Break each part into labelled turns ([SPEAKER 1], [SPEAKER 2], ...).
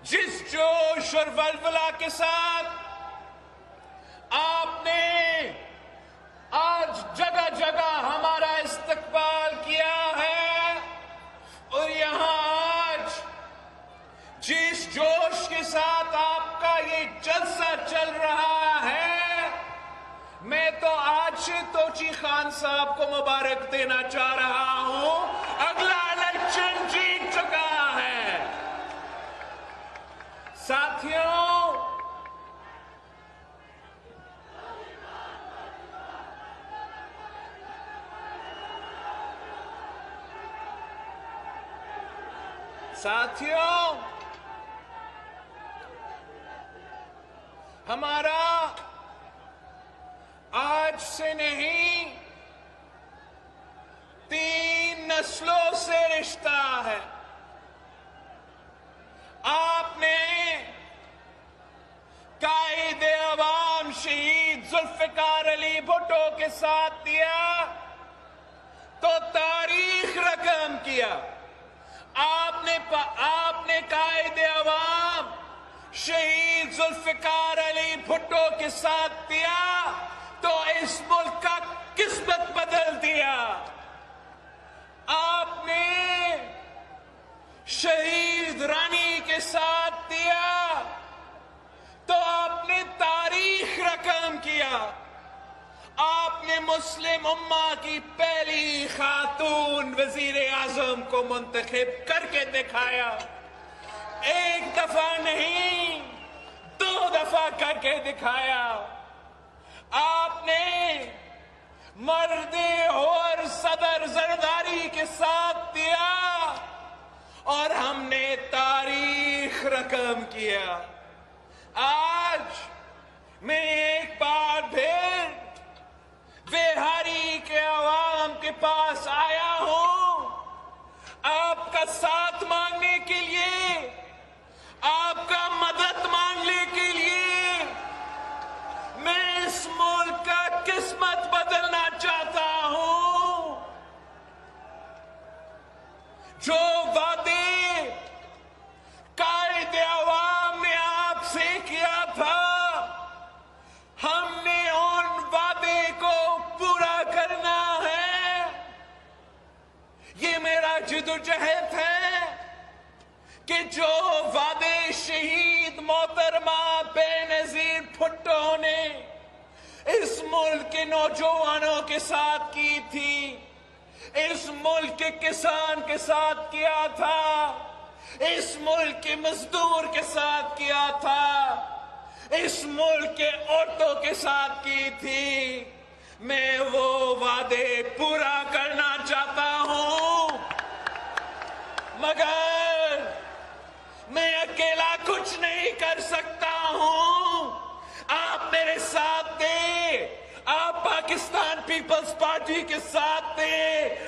[SPEAKER 1] जिस जोश और वलवला के साथ आपने आज जगह जगह हमारा इस्तकबाल किया है, और यहाँ आज जिस जोश के साथ आपका ये जलसा चल रहा है, मैं तो आज से तोची खान साहब को मुबारक देना चाह रहा हूं। अगला इलेक्शन जीत चुका है। साथियों, हमारा आज से नहीं 3 नस्लों से रिश्ता है। आपने कायदे अवाम शहीद जुल्फिकार अली भुट्टो के साथ दिया तो तारीख रकम किया। आपने कायदे अवाम शहीद जुल्फिकार अली भुट्टो के साथ दिया तो इस मुल्क का किस्मत बदल दिया। आपने शहीद रानी के साथ दिया तो आपने तारीख रकम किया। आपने मुस्लिम उम्मा की पहली खातून वजीर आजम को मुंतखब करके दिखाया। 1 दफा नहीं, 2 दफा करके दिखाया। आपने मर्दे और सदर जरदारी के साथ दिया और हमने तारीख रकम किया। आज मैं एक बार फिर बिहारी के अवाम के पास आया हूं, आपका साथ मांगने के लिए, आपका मदद मांगने के लिए। मैं इस मुल्क का किस्मत बदलना चाहता हूं। जो वादे कायदे अवाम ने आपसे किया था, हमने उन वादे को पूरा करना है। ये मेरा जिदोजहद है कि जो वादे शहीद मोहतरमा बेनजीर भुट्टो ने इस मुल्क के नौजवानों के साथ की थी, इस मुल्क के किसान के साथ किया था, इस मुल्क के मजदूर के साथ किया था, इस मुल्क के औरतों के साथ की थी, मैं वो वादे पूरा करना चाहता हूं। मगर मैं अकेला कुछ नहीं कर सकता हूं। आप मेरे साथ थे, आप पाकिस्तान पीपल्स पार्टी के साथ थे,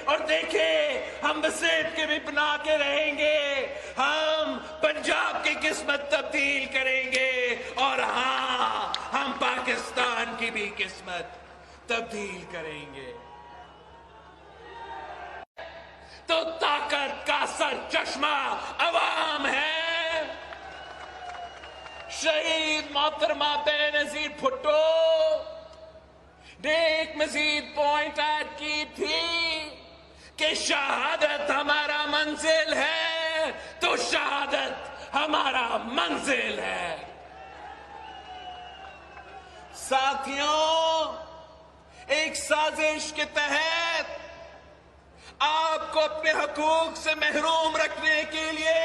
[SPEAKER 1] और देखें हम वसीयत के भी बना के रहेंगे। हम पंजाब की किस्मत तब्दील करेंगे और हाँ, हम पाकिस्तान की भी किस्मत तब्दील करेंगे। तो ताकत का सर चश्मा अवाम है। शहीद मोहतरमा बेनजीर भुट्टो ने एक मजीद पॉइंट ऐड की थी कि शहादत हमारा मंजिल है, तो शहादत हमारा मंजिल है। साथियों, एक साजिश के तहत आपको अपने हकूक से महरूम रखने के लिए,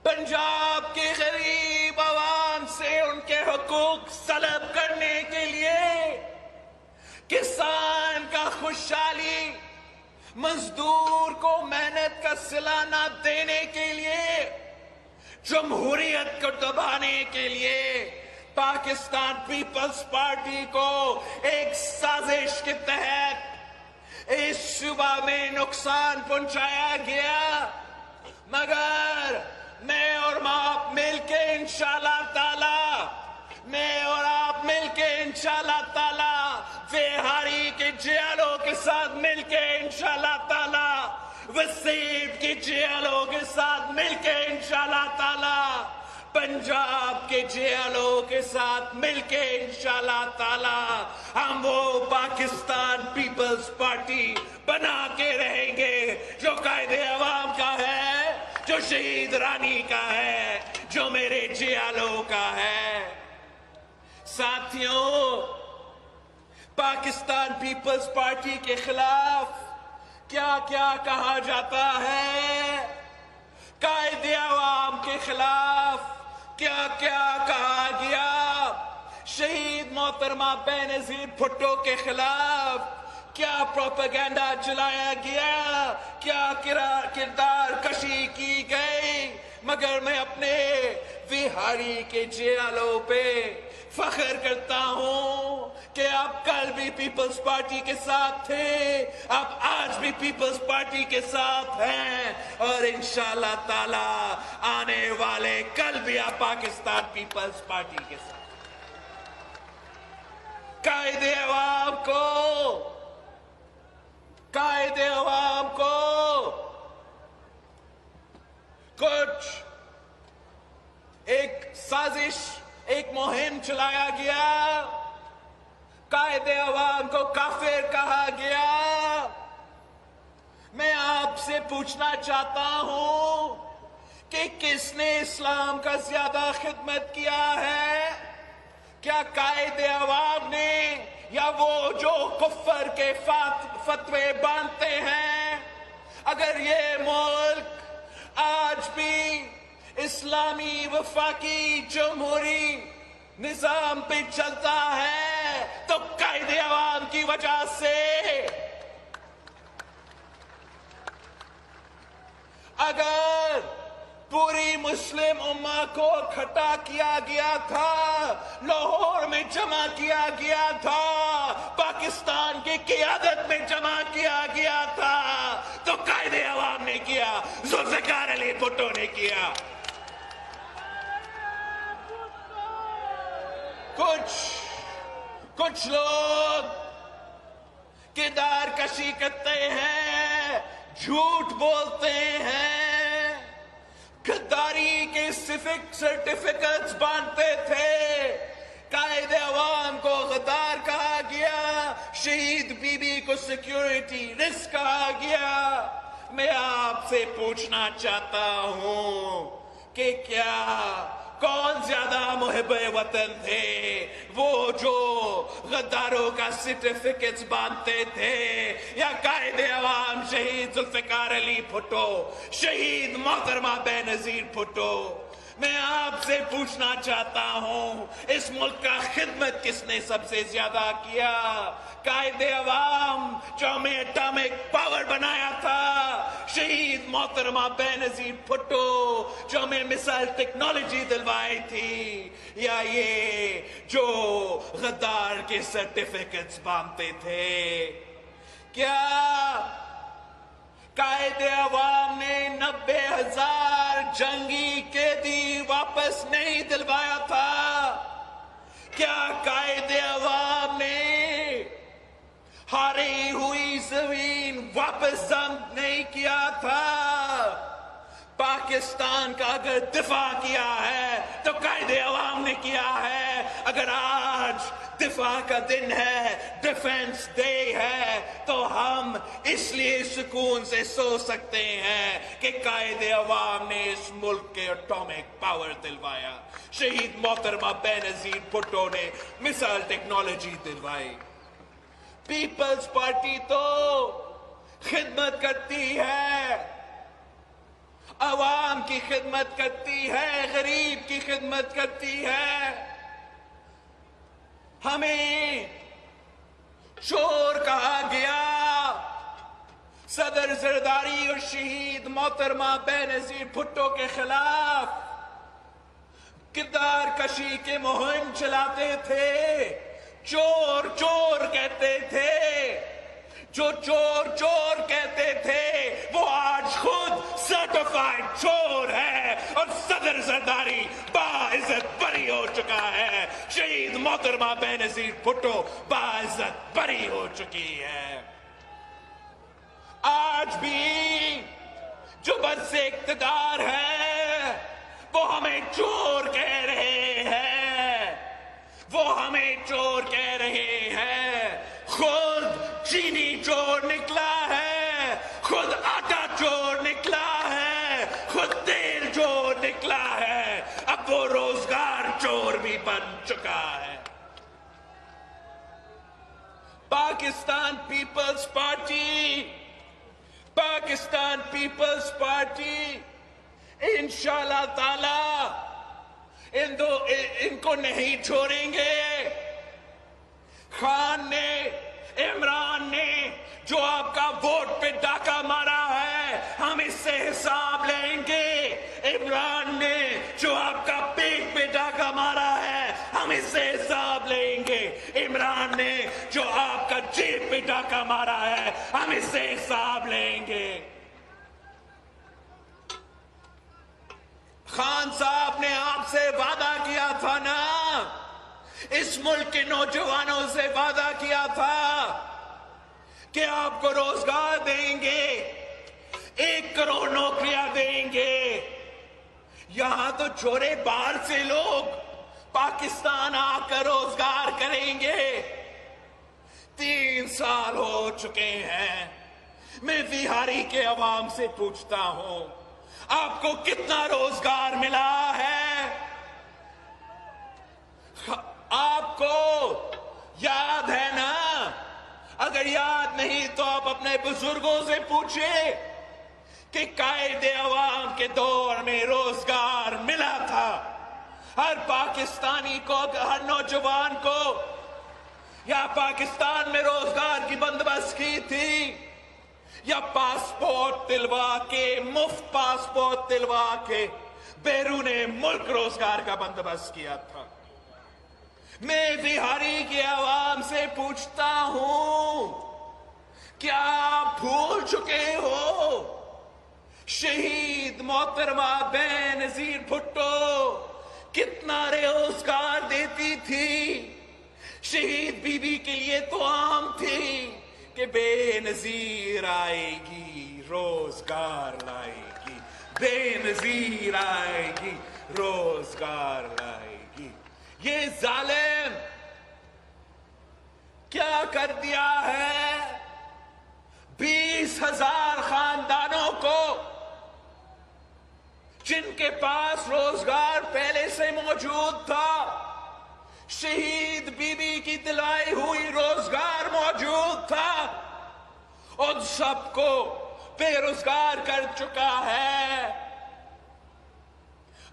[SPEAKER 1] पंजाब के गरीब आवाम से उनके हकूक सलब करने के लिए, किसान का खुशहाली, मजदूर को मेहनत का सिलाना देने के लिए, जमहूरियत को दबाने के लिए पाकिस्तान पीपल्स पार्टी को एक साजिश के तहत इस सूबा में नुकसान पहुंचाया गया। मगर मैं और आप मिलके इंशाअल्लाह ताला, मैं और आप मिलके इंशाअल्लाह ताला, बिहारी के जियालों के साथ मिलके इंशाअल्लाह ताला, वसीम के जियालों के साथ मिलके इंशाअल्लाह ताला पंजाब के जेलों के साथ मिलके इंशाल्लाह ताला हम वो पाकिस्तान पीपल्स पार्टी बना के रहेंगे जो कायदे अवाम का है, जो शहीद रानी का है, जो मेरे जेलों का है। साथियों, पाकिस्तान पीपल्स पार्टी के खिलाफ क्या क्या कहा जाता है, कायदे अवाम के खिलाफ क्या क्या कहा गया, शहीद मोहतरमा बेनजीर भुट्टो के खिलाफ क्या प्रोपेगेंडा चलाया गया, क्या किरदार कशी की गई, मगर मैं अपने बिहारी के जेलों पे फख्र करता हूं कि आप कल भी पीपल्स पार्टी के साथ थे, आप आज भी पीपल्स पार्टी के साथ हैं और इंशाल्लाह ताला आने वाले कल भी आप पाकिस्तान पीपल्स पार्टी के साथ। कायदे अवाम को कुछ एक साजिश, एक मुहिम चलाया गया, कायदे अवाम को काफिर कहा गया। मैं आपसे पूछना चाहता हूं कि किसने इस्लाम का ज्यादा खिदमत किया है, क्या कायदे अवाम ने या वो जो कुफ्फर के फतवे बांधते हैं? अगर ये मुल्क आज भी इस्लामी वफाकी जमहूरी निजाम पे चलता है तो कायदे अवाम की वजह से। अगर पूरी मुस्लिम उम्मा को इकट्ठा किया गया था, लाहौर में जमा किया गया था, पाकिस्तान की क़ियादत में जमा किया गया था, तो कायदे अवाम ने किया, जुल्फ़िकार अली भुट्टो ने किया। कुछ लोग किरदार कशी करते हैं, झूठ बोलते हैं, गद्दारी के सर्टिफिकेट्स बांटते थे, कायदे अवाम को गद्दार कहा गया, शहीद बीबी को सिक्योरिटी रिस्क कहा गया। मैं आपसे पूछना चाहता हूं कि क्या कौन ज्यादा मुहिब्बे वतन थे, वो जो गद्दारों का सर्टिफिकेट्स बांधते थे या कायदे अवाम शहीद जुल्फ़िकार अली भुट्टो, शहीद मोहतरमा बेनजीर भुट्टो? मैं आपसे पूछना चाहता हूं इस मुल्क का खिदमत किसने सबसे ज्यादा किया? कायदे अवाम जो हमें एटॉमिक पावर बनाया था, शहीद मोहतरमा बेनजीर भुट्टो जो हमें मिसाइल टेक्नोलॉजी दिलवाई थी, या ये जो गद्दार के सर्टिफिकेट्स बांधते थे? क्या कायदे अवाम ने 90,000 जंगी कैदी वापस नहीं दिलवाया था? क्या कायदे अवाम ने हारी हुई जमीन वापस जब्त नहीं किया था? पाकिस्तान का अगर दिफा किया है तो कायदे अवाम ने किया है। अगर आज दिफा का दिन है, डिफेंस डे है, तो हम इसलिए सुकून से सो सकते हैं कि कायदे अवाम ने इस मुल्क के एटॉमिक पावर दिलवाया, शहीद मोहतरमा बेनजीर भुट्टो ने मिसाइल टेक्नोलॉजी दिलवाई। पीपल्स पार्टी तो खिदमत करती है, अवाम की खिदमत करती है, गरीब की खिदमत करती है। हमें चोर कहा गया, सदर जरदारी और शहीद मोहतरमा बेनजीर भुट्टो के खिलाफ किरदार कशी के मुहिम चलाते थे, चोर चोर कहते थे। जो चोर चोर कहते थे वो आज खुद सर्टिफाइड चोर है और सदर जरदारी बाइज्जत बरी हो चुका है। शहीद मोहतरमा बेनजीर भुट्टो बाइज्जत बरी हो चुकी है। आज भी जो बद से इक्तदार है وہ ہمیں چور کہہ رہے ہیں، وہ ہمیں چور کہہ رہے ہیں۔ خود چینی چور نکلا ہے، خود آٹا چور نکلا ہے، خود تیل چور نکلا ہے، اب وہ روزگار چور بھی بن چکا ہے۔ Pakistan Peoples Party, Pakistan Peoples Party انشاءاللہ تعالی ان کو نہیں چھوڑیں گے۔ خان نے، عمران نے جو آپ کا ووٹ پہ ڈاکہ مارا ہے، ہم اس سے حساب لیں گے۔ عمران نے جو آپ کا پیٹ پہ ڈاکہ مارا ہے، ہم اس سے حساب لیں گے۔ عمران نے جو آپ کا جیب پہ ڈاکہ مارا ہے، ہم اس سے حساب لیں گے۔ خان صاحب نے آپ سے وعدہ کیا تھا نا، اس ملک کے نوجوانوں سے وعدہ کیا تھا کہ آپ کو روزگار دیں گے، 1 کروڑ نوکریاں دیں گے۔ یہاں تو چھوڑے باہر سے لوگ پاکستان آ کر روزگار کریں گے۔ 3 سال ہو چکے ہیں، میں بہاری کے عوام سے پوچھتا ہوں، آپ کو کتنا روزگار ملا ہے؟ آپ کو یاد ہے نا؟ اگر یاد نہیں تو آپ اپنے بزرگوں سے پوچھیں کہ قائد عوام کے دور میں روزگار ملا تھا ہر پاکستانی کو، ہر نوجوان کو، یا پاکستان میں روزگار کی بندوبست کی تھی، یا پاسپورٹ دلوا کے، مفت پاسپورٹ دلوا کے بیرون ملک روزگار کا بندوبست کیا تھا؟ میں بہاری کے عوام سے پوچھتا ہوں، کیا آپ بھول چکے ہو شہید محترمہ بے نظیر بھٹو کتنا روزگار دیتی تھی؟ شہید بی بی کے لیے تو عام تھی کہ بے نظیر آئے گی روزگار لائے گی، بے نظیر آئے گی روزگار لائے گی۔ یہ ظالم کیا کر دیا ہے؟ 20,000 خاندانوں کو جن کے پاس روزگار پہلے سے موجود تھا، شہید بی بی کی دلائی ہوئی روزگار موجود تھا، ان سب کو بے روزگار کر چکا ہے۔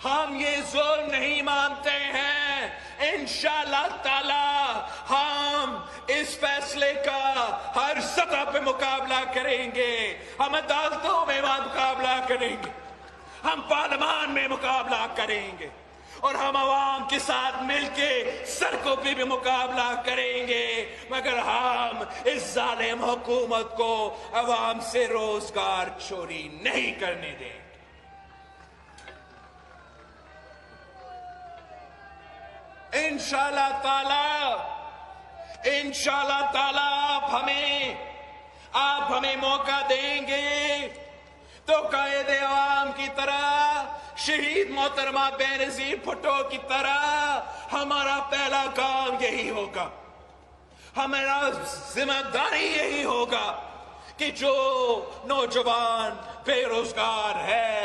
[SPEAKER 1] ہم یہ ظلم نہیں مانتے ہیں۔ انشاءاللہ تعالی ہم اس فیصلے کا ہر سطح پہ مقابلہ کریں گے۔ ہم عدالتوں میں مقابلہ کریں گے، ہم پارلیمان میں مقابلہ کریں گے، اور ہم عوام کے ساتھ مل کے سڑکوں پہ بھی مقابلہ کریں گے، مگر ہم اس ظالم حکومت کو عوام سے روزگار چوری نہیں کرنے دیں گے۔ انشاءاللہ تعالی آپ ہمیں موقع دیں گے تو قائد عوام کی طرح، شہید محترمہ بے نظیر بھٹو کی طرح ہمارا پہلا کام یہی ہوگا، ہمارا ذمہ داری یہی ہوگا کہ جو نوجوان بے روزگار ہے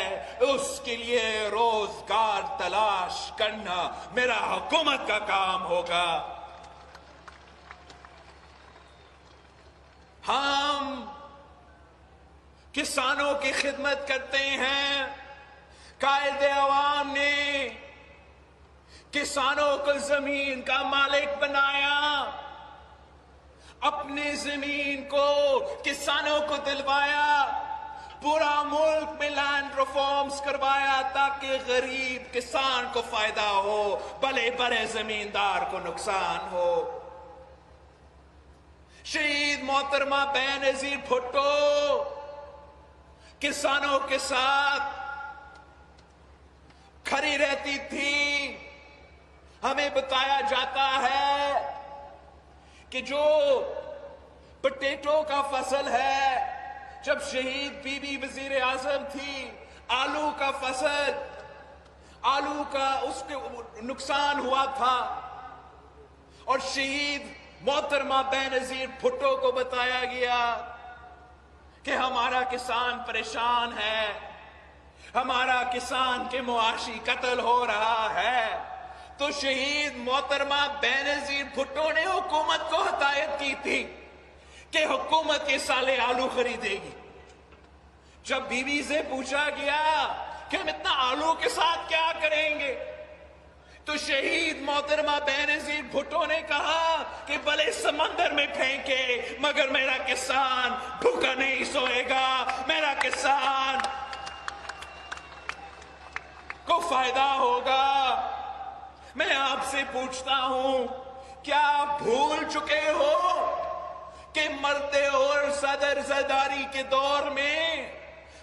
[SPEAKER 1] اس کے لیے روزگار تلاش کرنا میرا حکومت کا کام ہوگا۔ ہم کسانوں کی خدمت کرتے ہیں۔ قائد عوام نے کسانوں کو زمین کا مالک بنایا، اپنی زمین کو کسانوں کو دلوایا، پورا ملک میں لینڈ ریفارمز کروایا تاکہ غریب کسان کو فائدہ ہو، بڑے بڑے زمیندار کو نقصان ہو۔ شہید محترمہ بے نظیر بھٹو کسانوں کے ساتھ کھڑی رہتی تھی۔ ہمیں بتایا جاتا ہے کہ جو پٹیٹو کا فصل ہے، جب شہید بی بی وزیر اعظم تھی، آلو کا فصل، आलू का उसके नुकसान हुआ था और शहीद मोहतरमा बेनजीर भुट्टो को बताया गया कि हमारा किसान परेशान है, हमारा किसान के मुआशी कत्ल हो रहा है, तो शहीद मोहतरमा बेनजीर भुट्टो ने हुकूमत को हदायत की थी कि हुकूमत ये साले आलू खरीदेगी। जब बीवी से पूछा गया कि हम इतना आलू के साथ क्या करेंगे, तो शहीद मोहतरमा बेनजीर भुट्टो ने कहा कि भले समंदर में फेंके मगर मेरा किसान भूखा नहीं सोएगा, मेरा किसान को फायदा होगा। मैं आपसे पूछता हूं, क्या आप भूल चुके हो कि मर्दे और सदर जरदारी के दौर में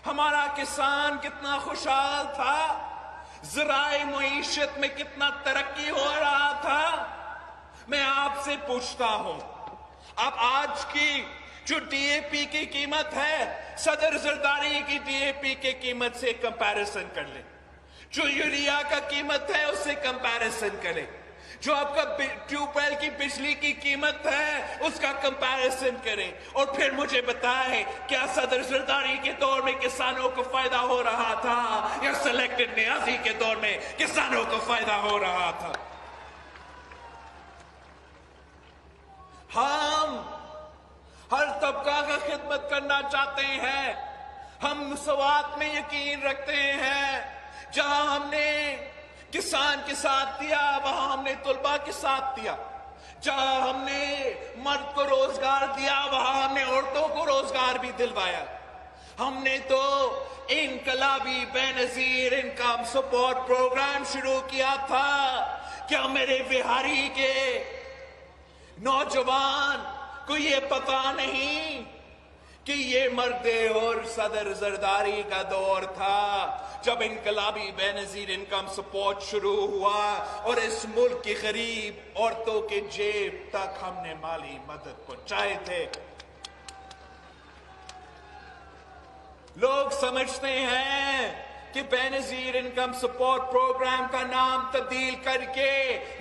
[SPEAKER 1] हमारा किसान कितना खुशहाल था, ज़राए मईशत में कितना तरक्की हो रहा था। मैं आपसे पूछता हूं, अब आज की जो डीएपी की कीमत है सदर जरदारी की डीएपी की कीमत से कंपैरिजन कर ले, जो यूरिया का कीमत है उससे कंपैरिजन करें, जो आपका ट्यूबवेल की बिजली की कीमत है उसका कंपैरिजन करें और फिर मुझे बताएं क्या सदर जरदारी के दौर में किसानों को फायदा हो रहा था या सिलेक्टेड नियाजी के दौर में किसानों को फायदा हो रहा था। हम हर तबका का खिदमत करना चाहते हैं, हम सवात में यकीन रखते हैं। जहां हमने किसान के साथ दिया वहां हमने तुलबा के साथ दिया, जहां हमने मर्द को रोजगार दिया वहां हमने औरतों को रोजगार भी दिलवाया। हमने तो इनकलाबी बेनजीर इनकम सपोर्ट प्रोग्राम शुरू किया था। क्या मेरे बिहारी के नौजवान को ये पता नहीं कि ये मर्दे और सदर जरदारी का दौर था जब इनकलाबी बेनजीर इनकम सपोर्ट शुरू हुआ और इस मुल्क की गरीब औरतों के जेब तक हमने माली मदद पहुंचाए थे। लोग समझते हैं कि बेनजीर इनकम सपोर्ट प्रोग्राम का नाम तब्दील करके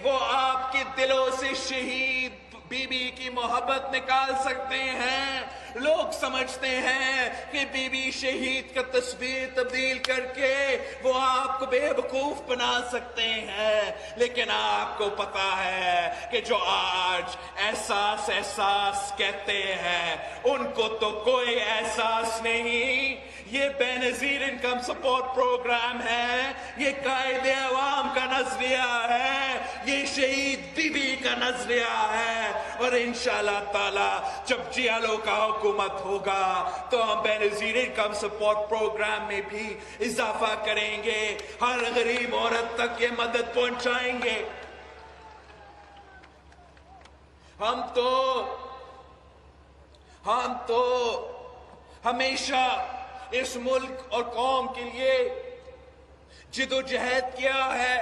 [SPEAKER 1] वो आपके दिलों से शहीद बीबी की मोहब्बत निकाल सकते हैं। लोग समझते हैं कि बीबी शहीद का तस्वीर तब्दील करके वो आपको बेवकूफ बना सकते हैं, लेकिन आपको पता है कि जो आज एहसास कहते हैं उनको तो कोई एहसास नहीं। ये बेनजीर इनकम सपोर्ट प्रोग्राम है, ये कायदे अवाम का नजरिया है, ये शहीद बीबी का नजरिया है और इंशाअल्लाह ताला जब जियालो का हुकूमत होगा तो हम बेनजीर इनकम सपोर्ट प्रोग्राम में भी इजाफा करेंगे, हर गरीब औरत तक ये मदद पहुंचाएंगे। हम तो हमेशा इस मुल्क और कौम के लिए जिदोजहद किया है,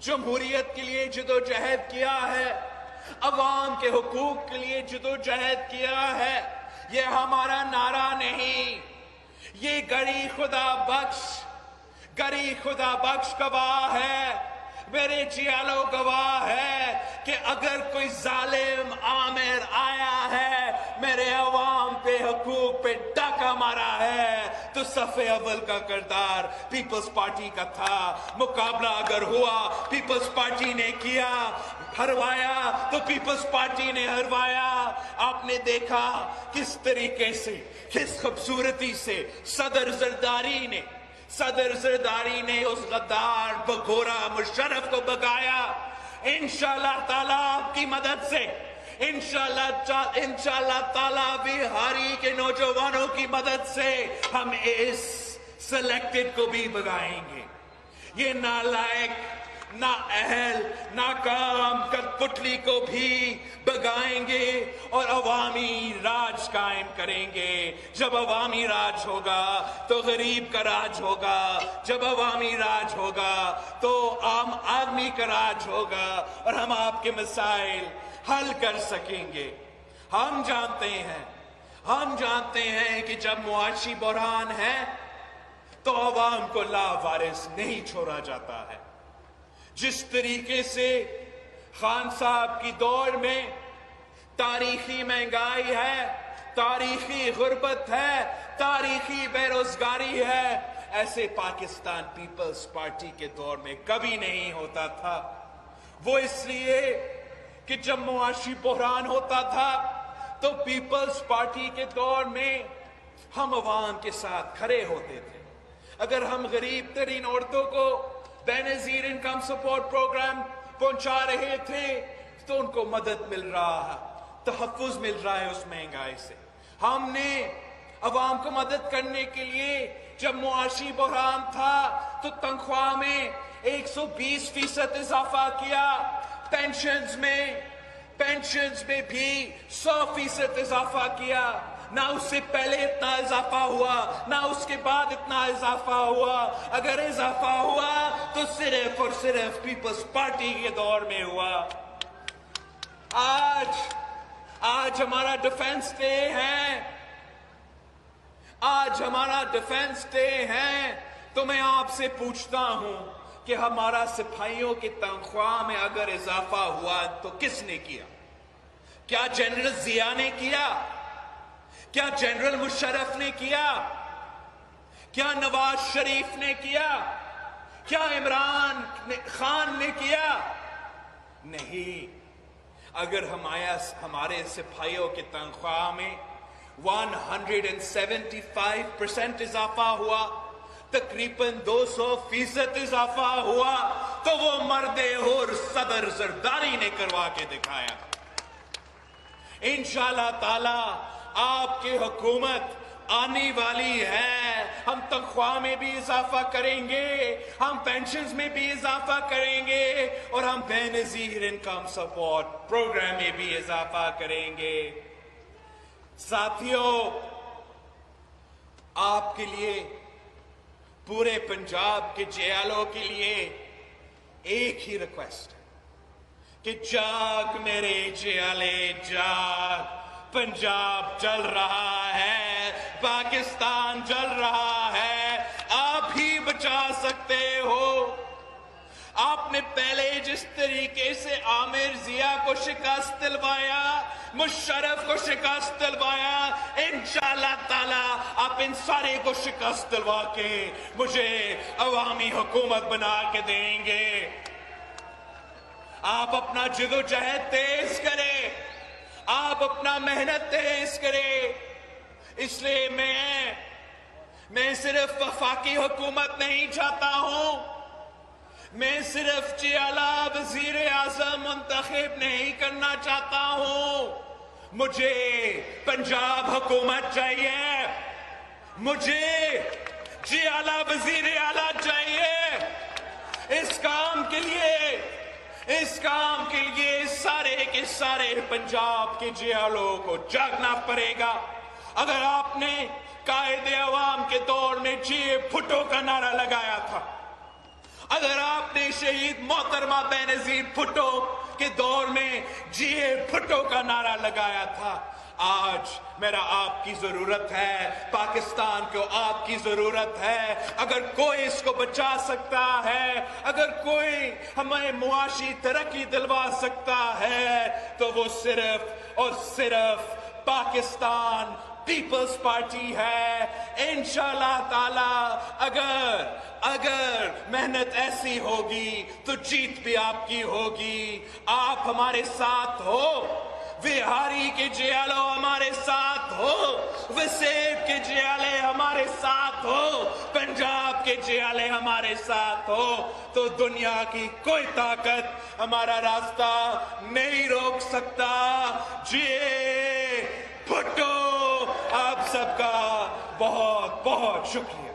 [SPEAKER 1] जमहूरियत के लिए जिदोजहद किया है, अवाम के हुकूक के लिए जिदोजहद किया है। ये हमारा नारा नहीं, ये गरी खुदा बख्श गवाह है, मेरे जियालो गवाह है कि अगर कोई जालिम आमिर आया है मेरे अवाम पे हुकूक पे डाका मारा है तो सफ़े अव्वल का किरदार पीपल्स पार्टी का था। मुकाबला अगर हुआ पीपल्स पार्टी ने किया, हरवाया तो पीपल्स पार्टी ने हरवाया। आपने देखा किस तरीके से, किस खूबसूरती से सदर जरदारी ने उस गद्दार बघोरा मुशर्रफ को भगाया। इंशाअल्लाह ताला आपकी मदद से, इंशाअल्लाह ताला बिहारी के नौजवानों की मदद से हम इस सिलेक्टेड को भी भगाएंगे। ये नालायक, ना अहल, ना काम कठपुतली को भी भगाएंगे और अवामी राज कायम करेंगे। जब अवामी राज होगा तो गरीब का राज होगा, जब अवामी राज होगा तो आम आदमी का राज होगा और हम आपके मसाइल हल कर सकेंगे। हम जानते हैं कि जब मुआशी बुरहान है तो अवाम को लावारिस नहीं छोड़ा जाता है। जिस तरीके से खान साहब की दौर में तारीखी महंगाई है, तारीखी गुर्बत है, तारीखी बेरोजगारी है, ऐसे पाकिस्तान पीपल्स पार्टी के दौर में कभी नहीं होता था। वो इसलिए कि जब मुआशी बहरान होता था तो पीपल्स पार्टी के दौर में हम अवाम के साथ खड़े होते थे। अगर हम गरीब तरीन औरतों को बेनजीर इनकम सपोर्ट प्रोग्राम पहुंचा रहे थे तो उनको मदद मिल रहा है, तहफ़्फ़ुज़ मिल रहा है उस महंगाई से। हमने अवाम को मदद करने के लिए जब मुआशी बहरान था तो तनख्वाह में 120% इजाफा किया, पेंशन्स में भी 100% इजाफा किया। ना उससे पहले इतना इजाफा हुआ, ना उसके बाद इतना इजाफा हुआ। अगर इजाफा हुआ तो सिर्फ और सिर्फ पीपल्स पार्टी के दौर में हुआ। आज हमारा डिफेंस डे है, आज हमारा डिफेंस डे है, तो मैं आपसे पूछता हूं कि हमारा सिपाहियों की तनख्वाह में अगर इजाफा हुआ तो किसने किया? क्या जनरल जिया ने किया? क्या जनरल मुशर्रफ ने किया? क्या नवाज शरीफ ने किया? क्या इमरान खान ने किया? नहीं। अगर हमारे सिपाहियों की तनख्वाह में 175% इजाफा हुआ, तकरीबन 200% इजाफा हुआ, तो वो मर्दे और सदर जरदारी ने करवा के दिखाया। इंशाअल्लाह ताला आपकी हुकूमत आने वाली है, हम तनख्वाह में भी इजाफा करेंगे, हम पेंशन्स में भी इजाफा करेंगे और हम बेनजीर इनकम सपोर्ट प्रोग्राम में भी इजाफा करेंगे। साथियों, आपके लिए, पूरे पंजाब के जेलों के लिए एक ही रिक्वेस्ट है कि जाग मेरे जेले जाग, पंजाब जल रहा है, पाकिस्तान जल रहा है, आप ही बचा सकते हो। आपने पहले जिस तरीके से आमिर जिया को शिकस्त दिलवाया, मुशर्रफ को शिकस्त दिलवाया, इंशाअल्लाह ताला आप इन सारे को शिकस्त दिलवा के मुझे अवामी हुकूमत बना के देंगे। आप अपना जिदोजहद तेज करें, आप अपना मेहनत तेज करें। इसलिए मैं सिर्फ वफाकी हुकूमत नहीं चाहता हूं, मैं सिर्फ जियाला वजीर आजम मुंतखब नहीं करना चाहता हूं, मुझे पंजाब हुकूमत चाहिए, मुझे जियाला वजीर आला चाहिए। इस काम के लिए सारे के सारे पंजाब के जियालों को जागना पड़ेगा। अगर आपने कायदे अवाम के दौर में जिए भुट्टो का नारा लगाया था, अगर आपने शहीद मोहतरमा बेनजीर भुट्टो के दौर में जिए भुट्टो का नारा लगाया था, आज मेरा आपकी जरूरत है, पाकिस्तान को आपकी जरूरत है। अगर कोई इसको बचा सकता है, अगर कोई हमें मुआशी तरक्की दिलवा सकता है, तो वो सिर्फ और सिर्फ पाकिस्तान पीपल्स पार्टी है। इंशाअल्लाह ताला अगर मेहनत ऐसी होगी तो जीत भी आपकी होगी। आप हमारे साथ हो, बिहारी के जियालो हमारे साथ हो, वसेब के जियाले हमारे साथ हो, पंजाब के जियाले हमारे साथ हो, तो दुनिया की कोई ताकत हमारा रास्ता नहीं रोक सकता। जिए भुट्टो, आप सबका बहुत बहुत शुक्रिया।